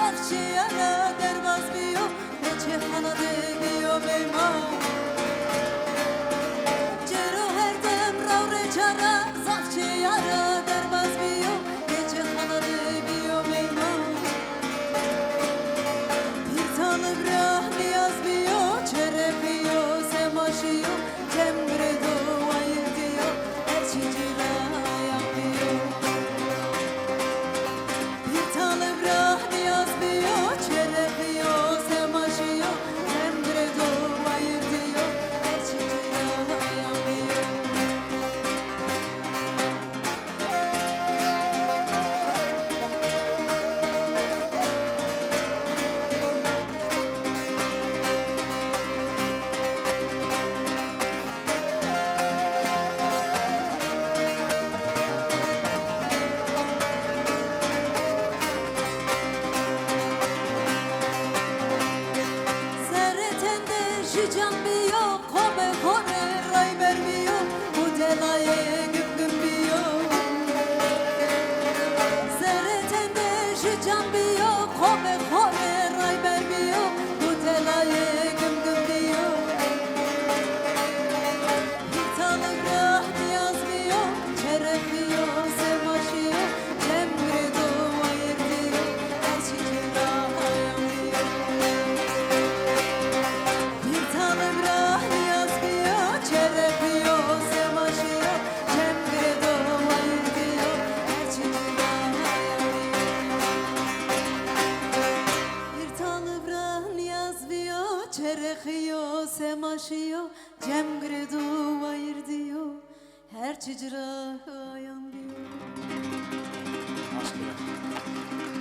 zavşiyara dervaz biyo neçe hana debiyo beyma Cero her dem ravre çara zavşiyara dervaz biyo neçe hana debiyo beyma Bir tanı brah niyaz biyo çere biyo semaşiyo cemre do ayır diyo her çicira yapıyor Bir tanı brah niyaz biyo çere biyo semaşiyo cemre do ayır diyo her çicira yapıyor Serretende şican biyo kome kore ray vermiyo bu delaye güm güm biyo Serretende şican biyo kome kore ray vermiyo bu delaye güm güm biyo Bir tanı brah niyaz biyo çerek biyo semaşiyo cemre do ayır diyo her çiçira hayam diyo Bir tanı brah niyaz biyo çerek biyo semaşiyo cemre do ayır diyo her çiçira hayam diyo Bir tanı brah niyaz biyo çerek biyo semaşiyo cemre do ayır diyo her çiçira hayam diyo Aşk ile.